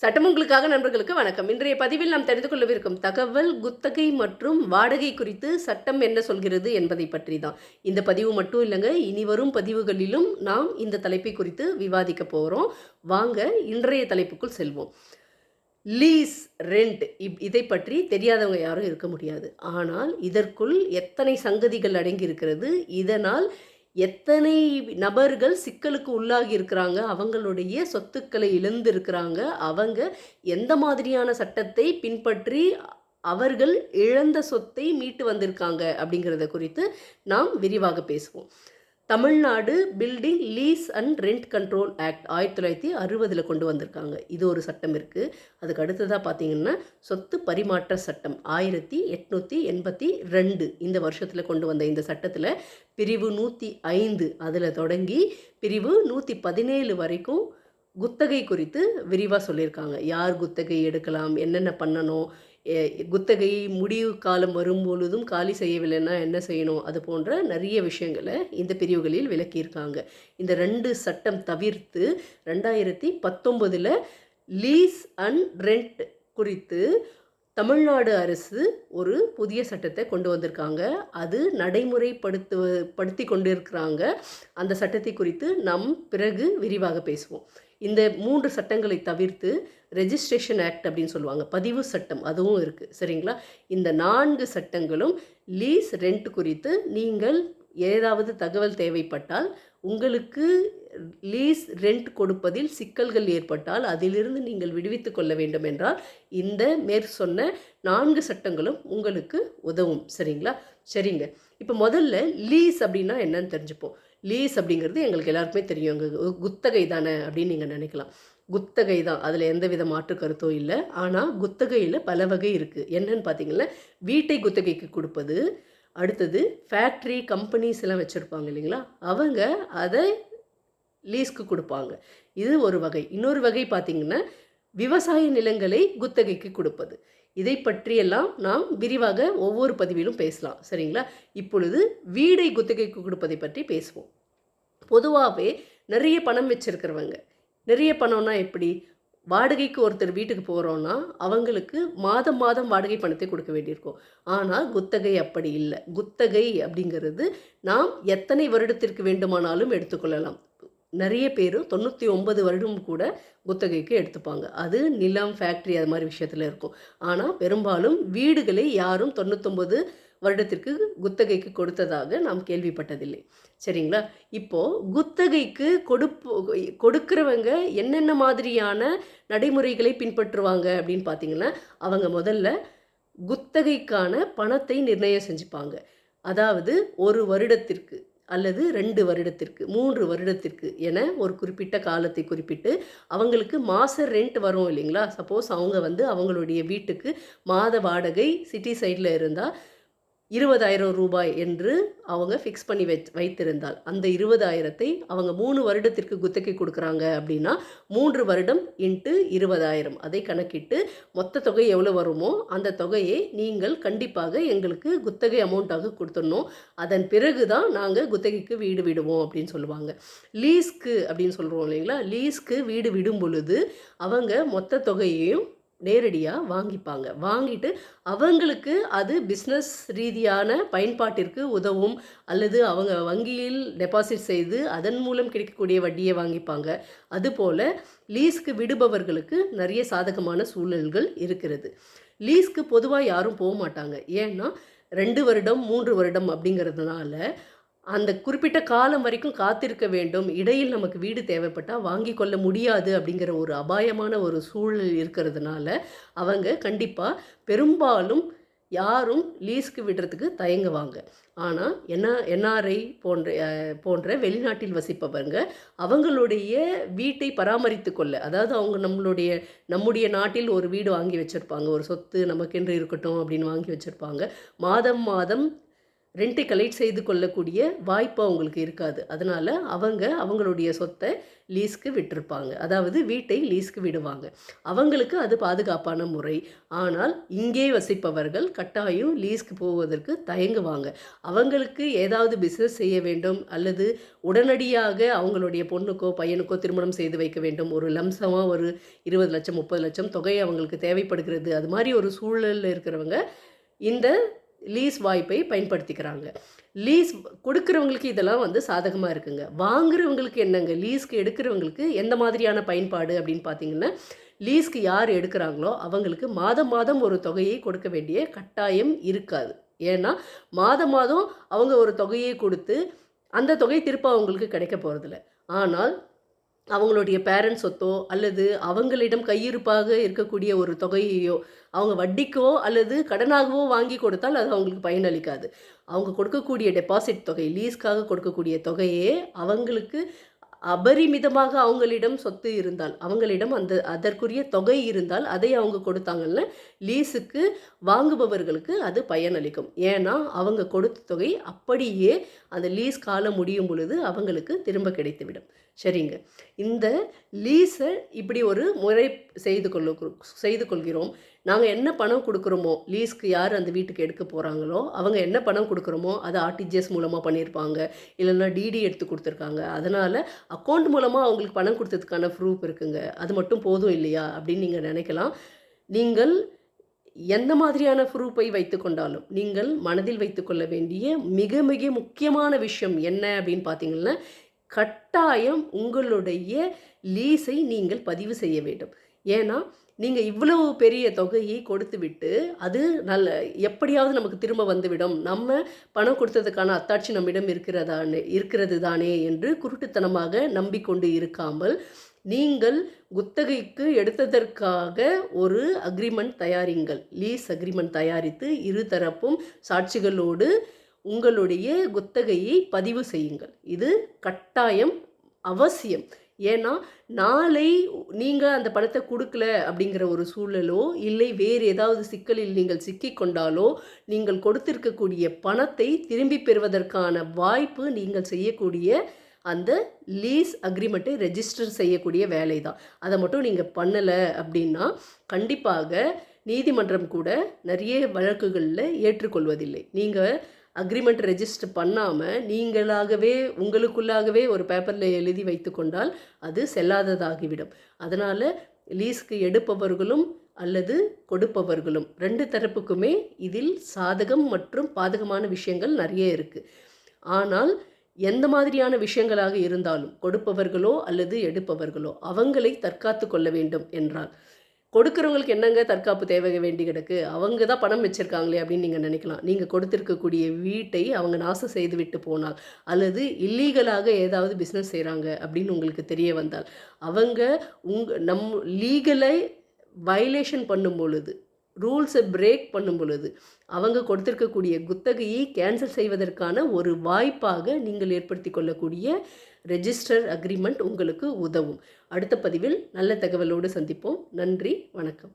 சட்டமங்களுக்காக நண்பர்களுக்கு வணக்கம். இன்றைய பதிவில் நாம் தெரிந்து கொள்ளவிருக்கும் தகவல் குத்தகை மற்றும் வாடகை குறித்து சட்டம் என்ன சொல்கிறது என்பதை பற்றி தான். இந்த பதிவு மட்டும் இல்லைங்க, இனி வரும் பதிவுகளிலும் நாம் இந்த தலைப்பை குறித்து விவாதிக்க போகிறோம். வாங்க இன்றைய தலைப்புக்குள் செல்வோம். லீஸ், ரெண்ட் இதை பற்றி தெரியாதவங்க யாரும் இருக்க முடியாது. ஆனால் இதற்குள் எத்தனை சங்கதிகள் அடங்கி இருக்கிறது, இதனால் எத்தனை நபர்கள் சிக்கலுக்கு உள்ளாகி இருக்கிறாங்க, அவங்களுடைய சொத்துக்களை இழந்திருக்கிறாங்க, அவங்க எந்த மாதிரியான சட்டத்தை பின்பற்றி அவர்கள் இழந்த சொத்தை மீட்டு வந்திருக்காங்க அப்படிங்கிறத குறித்து நாம் விரிவாக பேசுவோம். Tamil Nadu building lease and rent control act 1960 கொண்டு வந்திருக்காங்க. இது ஒரு சட்டம் இருக்குது. அதுக்கு அடுத்ததாக பார்த்தீங்கன்னா சொத்து பரிமாற்ற சட்டம் 1882 இந்த வருஷத்தில் கொண்டு வந்த இந்த சட்டத்தில் பிரிவு 105 அதில் தொடங்கி பிரிவு 117 வரைக்கும் குத்தகை குறித்து விரிவாக சொல்லியிருக்காங்க. யார் குத்தகை எடுக்கலாம், என்னென்ன பண்ணணும், குத்தகை முடிவு காலம் வரும்பொழுதும் காலி செய்யவில்லைன்னா என்ன செய்யணும், அது போன்ற நிறைய விஷயங்களை இந்த பிரிவுகளில் விளக்கியிருக்காங்க. இந்த 2 சட்டம் தவிர்த்து 2019 லீஸ் அண்ட் ரெண்ட் குறித்து தமிழ்நாடு அரசு ஒரு புதிய சட்டத்தை கொண்டு வந்திருக்காங்க. அது நடைமுறைப்படுத்தி கொண்டிருக்கிறாங்க. அந்த சட்டத்தை குறித்து நாம் பிறகு விரிவாக பேசுவோம். இந்த 3 சட்டங்களை தவிர்த்து ரெஜிஸ்ட்ரேஷன் ஆக்ட் அப்படின்னு சொல்லுவாங்க, பதிவு சட்டம், அதுவும் இருக்குது. சரிங்களா? இந்த 4 சட்டங்களும் லீஸ் ரெண்ட் குறித்து நீங்கள் ஏதாவது தகவல் தேவைப்பட்டால், உங்களுக்கு லீஸ் ரெண்ட் கொடுப்பதில் சிக்கல்கள் ஏற்பட்டால் அதிலிருந்து நீங்கள் விடுவித்து கொள்ள வேண்டும் என்றால் இந்த மேற்சொன்ன 4 சட்டங்களும் உங்களுக்கு உதவும். சரிங்களா? சரிங்க. இப்போ முதல்ல லீஸ் அப்படின்னா என்னன்னு தெரிஞ்சுப்போம். லீஸ் அப்படிங்கிறது எங்களுக்கு எல்லாருக்குமே தெரியும், எங்கள் குத்தகை தானே அப்படின்னு நீங்கள் நினைக்கலாம். குத்தகை தான், அதில் எந்த வித மாற்று கருத்தும் இல்லை. ஆனால் குத்தகையில் பல வகை இருக்குது. என்னன்னு பார்த்தீங்கன்னா, வீட்டை குத்தகைக்கு கொடுப்பது, அடுத்தது ஃபேக்ட்ரி கம்பெனிஸ் எல்லாம் வச்சுருப்பாங்க இல்லைங்களா, அவங்க அதை லீஸ்க்கு கொடுப்பாங்க. இது ஒரு வகை. இன்னொரு வகை பார்த்திங்கன்னா விவசாய நிலங்களை குத்தகைக்கு கொடுப்பது. இதை பற்றியெல்லாம் நாம் விரிவாக ஒவ்வொரு பதிவிலும் பேசலாம். சரிங்களா? இப்பொழுது வீடை குத்தகைக்கு கொடுப்பதை பற்றி பேசுவோம். பொதுவாகவே நிறைய பணம் வச்சுருக்கிறவங்க, நிறைய பணம்னா எப்படி, வாடகைக்கு ஒருத்தர் வீட்டுக்கு போகிறோன்னா அவங்களுக்கு மாதம் மாதம் வாடகை பணத்தை கொடுக்க வேண்டியிருக்கும். ஆனால் குத்தகை அப்படி இல்லை. குத்தகை அப்படிங்கிறது நாம் எத்தனை வருடத்திற்கு வேண்டுமானாலும் எடுத்துக்கொள்ளலாம். நிறைய பேர் 99 வருடம் கூட குத்தகைக்கு எடுத்துப்பாங்க. அது நிலம், ஃபேக்ட்ரி அது மாதிரி விஷயத்தில் இருக்கும். ஆனால் பெரும்பாலும் வீடுகளை யாரும் 99 வருடத்திற்கு குத்தகைக்கு கொடுத்ததாக நாம் கேள்விப்பட்டதில்லை. சரிங்களா? இப்போது குத்தகைக்கு கொடுக்கிறவங்க என்னென்ன மாதிரியான நடைமுறைகளை பின்பற்றுவாங்க அப்படின்னு பார்த்தீங்கன்னா, அவங்க முதல்ல குத்தகைக்கான பணத்தை நிர்ணயம் செஞ்சுப்பாங்க. அதாவது 1 வருடத்திற்கு அல்லது 2 வருடத்திற்கு 3 வருடத்திற்கு என ஒரு குறிப்பிட்ட காலத்தை குறிப்பிட்டு அவங்களுக்கு மாத ரெண்ட் வரும் இல்லைங்களா. சப்போஸ் அவங்க அவங்களுடைய வீட்டுக்கு மாத வாடகை சிட்டி சைடில் இருந்தால் 20,000 ரூபாய் என்று அவங்க ஃபிக்ஸ் பண்ணி வைத்திருந்தால் அந்த 20,000 அவங்க 3 வருடத்திற்கு குத்தகை கொடுக்குறாங்க அப்படின்னா 3 வருடம் இன்ட்டு 20,000 அதை கணக்கிட்டு மொத்த தொகை எவ்வளோ வருமோ அந்த தொகையை நீங்கள் கண்டிப்பாக எங்களுக்கு குத்தகை அமௌண்ட்டாக கொடுத்துடணும். அதன் பிறகு தான் நாங்கள் குத்தகைக்கு வீடு விடுவோம் அப்படின்னு சொல்லுவாங்க. லீஸ்க்கு அப்படின்னு சொல்கிறோம் இல்லைங்களா. லீஸ்க்கு வீடு விடும் பொழுது அவங்க மொத்த தொகையையும் நேரடியாக வாங்கிப்பாங்க. வாங்கிட்டு அவங்களுக்கு அது பிஸ்னஸ் ரீதியான பயன்பாட்டிற்கு உதவும், அல்லது அவங்க வங்கியில் டெபாசிட் செய்து அதன் மூலம் கிடைக்கக்கூடிய வட்டியை வாங்கிப்பாங்க. அதுபோல் லீஸ்க்கு விடுபவர்களுக்கு நிறைய சாதகமான சூழல்கள் இருக்கிறது. லீஸ்க்கு பொதுவாக யாரும் போக மாட்டாங்க. ஏன்னா 2 வருடம் 3 வருடம் அப்படிங்கிறதுனால அந்த குறிப்பிட்ட காலம் வரைக்கும் காத்திருக்க வேண்டும். இடையில் நமக்கு வீடு தேவைப்பட்டால் வாங்கி கொள்ள முடியாது அப்படிங்கிற ஒரு அபாயமான ஒரு சூழல் இருக்கிறதுனால அவங்க கண்டிப்பாக பெரும்பாலும் யாரும் லீஸ்க்கு விடுறதுக்கு தயங்குவாங்க. ஆனால் என்ஆர்ஐ போன்ற வெளிநாட்டில் வசிப்பவங்க அவங்களுடைய வீட்டை பராமரித்து கொள்ள, அதாவது அவங்க நம்முடைய நாட்டில் ஒரு வீடு வாங்கி வச்சுருப்பாங்க, ஒரு சொத்து நமக்கென்று இருக்கட்டும் அப்படின்னு வாங்கி வச்சுருப்பாங்க. மாதம் மாதம் ரெண்டை கலெக்ட் செய்து கொள்ளக்கூடிய வாய்ப்பு அவங்களுக்கு இருக்காது. அதனால் அவங்களுடைய சொத்தை லீஸ்க்கு விட்டிருப்பாங்க. அதாவது வீட்டை லீஸ்க்கு விடுவாங்க. அவங்களுக்கு அது பாதுகாப்பான முறை. ஆனால் இங்கே வசிப்பவர்கள் கட்டாயம் லீஸ்க்கு போவதற்கு தயங்குவாங்க. அவங்களுக்கு ஏதாவது பிஸ்னஸ் செய்ய வேண்டும் அல்லது உடனடியாக அவங்களுடைய பொண்ணுக்கோ பையனுக்கோ திருமணம் செய்து வைக்க வேண்டும். ஒரு லம்சமாக ஒரு 20 லட்சம் 30 லட்சம் தொகை அவங்களுக்கு தேவைப்படுகிறது. அது மாதிரி ஒரு சூழலில் இருக்கிறவங்க இந்த லீஸ் வாய்ப்பை பயன்படுத்திக்கிறாங்க. லீஸ் கொடுக்குறவங்களுக்கு இதெல்லாம் சாதகமாக இருக்குங்க. வாங்குறவங்களுக்கு என்னங்க, லீஸ்க்கு எடுக்கிறவங்களுக்கு எந்த மாதிரியான பயன்பாடு அப்படின்னு பார்த்தீங்கன்னா, லீஸ்க்கு யார் எடுக்கிறாங்களோ அவங்களுக்கு மாதம் மாதம் ஒரு தொகையை கொடுக்க வேண்டிய கட்டாயம் இருக்காது. ஏன்னா மாதம் மாதம் அவங்க ஒரு தொகையை கொடுத்து அந்த தொகை திரும்ப அவங்களுக்கு கிடைக்க போகிறதில்ல. ஆனால் அவங்களுடைய பேரண்ட்ஸ் சொத்தோ அல்லது அவங்களிடம் கையிருப்பாக இருக்கக்கூடிய ஒரு தொகையையோ அவங்க வட்டிக்கோ அல்லது கடனாகவோ வாங்கி கொடுத்தால் அது அவங்களுக்கு பயனளிக்காது. அவங்க கொடுக்கக்கூடிய டெபாசிட் தொகை, லீஸ்க்காக கொடுக்கக்கூடிய தொகையே அவங்களுக்கு அபரிமிதமாக அவங்களிடம் சொத்து இருந்தால், அவங்களிடம் அதற்குரிய தொகை இருந்தால் அதை அவங்க கொடுத்தாங்கன்னு லீஸுக்கு வாங்குபவர்களுக்கு அது பயனளிக்கும். ஏன்னா அவங்க கொடுத்த தொகை அப்படியே அந்த லீஸ் காலம் முடியும் பொழுது அவங்களுக்கு திரும்ப கிடைத்துவிடும். சரிங்க. இந்த லீஸை இப்படி ஒரு முறை செய்து கொள்கிறோம். நாங்கள் என்ன பணம் கொடுக்குறோமோ, லீஸ்க்கு யார் அந்த வீட்டுக்கு எடுக்க போகிறாங்களோ அவங்க என்ன பணம் கொடுக்குறோமோ அதை ஆர்டிஜிஎஸ் மூலமாக பண்ணியிருப்பாங்க, இல்லைன்னா டிடி எடுத்து கொடுத்துருக்காங்க. அதனால் அக்கௌண்ட் மூலமாக அவங்களுக்கு பணம் கொடுத்ததுக்கான ப்ரூஃப் இருக்குங்க. அது மட்டும் போதும் இல்லையா அப்படின்னு நீங்கள் நினைக்கலாம். நீங்கள் எந்த மாதிரியான ப்ரூஃபை வைத்து கொண்டாலும் நீங்கள் மனதில் வைத்துக்கொள்ள வேண்டிய மிக மிக முக்கியமான விஷயம் என்ன அப்படின்னு பார்த்தீங்கன்னா, கட்டாயம் உங்களுடைய லீஸை நீங்கள் பதிவு செய்ய வேண்டும். ஏன்னா நீங்கள் இவ்வளவு பெரிய தொகையை கொடுத்து விட்டு அது எப்படியாவது நமக்கு திரும்ப வந்துவிடும், நம்ம பணம் கொடுத்ததுக்கான அத்தாட்சி நம்மிடம் இருக்கிறது தானே என்று குருட்டுத்தனமாக நம்பிக்கொண்டு இருக்காமல், நீங்கள் குத்தகைக்கு எடுத்ததற்காக ஒரு அக்ரிமெண்ட் தயாரிங்கள். லீஸ் அக்ரிமெண்ட் தயாரித்து இருதரப்பும் சாட்சிகளோடு உங்களுடைய குத்தகையை பதிவு செய்யுங்கள். இது கட்டாயம் அவசியம். ஏன்னா நாளை நீங்கள் அந்த பணத்தை கொடுக்கல அப்படிங்கிற ஒரு சூழலோ இல்லை வேறு ஏதாவது சிக்கலில் நீங்கள் சிக்கிக்கொண்டாலோ நீங்கள் கொடுத்திருக்கக்கூடிய பணத்தை திரும்பி பெறுவதற்கான வாய்ப்பு நீங்கள் செய்யக்கூடிய அந்த லீஸ் அக்ரிமெண்ட்டை ரெஜிஸ்டர் செய்யக்கூடிய வேலை தான். அதை மட்டும் நீங்கள் பண்ணலை அப்படின்னா கண்டிப்பாக நீதிமன்றம் கூட நிறைய வழக்குகளில் ஏற்றுக்கொள்வதில்லை. நீங்கள் அக்ரிமெண்ட் ரெஜிஸ்டர் பண்ணாமல் நீங்களாகவே உங்களுக்குள்ளாகவே ஒரு பேப்பரில் எழுதி வைத்து கொண்டால் அது செல்லாததாகிவிடும். அதனால் லீஸ்க்கு எடுப்பவர்களும் அல்லது கொடுப்பவர்களும் 2 தரப்புக்குமே இதில் சாதகம் மற்றும் பாதகமான விஷயங்கள் நிறைய இருக்குது. ஆனால் எந்த மாதிரியான விஷயங்களாக இருந்தாலும் கொடுப்பவர்களோ அல்லது எடுப்பவர்களோ அவங்களை தற்காத்து கொள்ள வேண்டும் என்றால், கொடுக்குறவங்களுக்கு என்னங்க தற்காப்பு தேவை வேண்டி கிடக்கு, அவங்க தான் பணம் வச்சுருக்காங்களே அப்படின்னு நீங்கள் நினைக்கலாம். நீங்கள் கொடுத்துருக்கக்கூடிய வீட்டை அவங்க நாசம் செய்து விட்டு போனால் அல்லது இல்லீகலாக ஏதாவது பிஸ்னஸ் செய்கிறாங்க அப்படின்னு உங்களுக்கு தெரிய வந்தால், அவங்க லீகலை வயலேஷன் பண்ணும் பொழுது, ரூல்ஸை பிரேக் பண்ணும் பொழுது அவங்க கொடுத்துருக்கக்கூடிய குத்தகையை கேன்சல் செய்வதற்கான ஒரு வாய்ப்பாக நீங்கள் ஏற்படுத்தி கொள்ளக்கூடிய ரெஜிஸ்டர் அக்ரிமெண்ட் உங்களுக்கு உதவும். அடுத்த பதிவில் நல்ல தகவலோடு சந்திப்போம். நன்றி, வணக்கம்.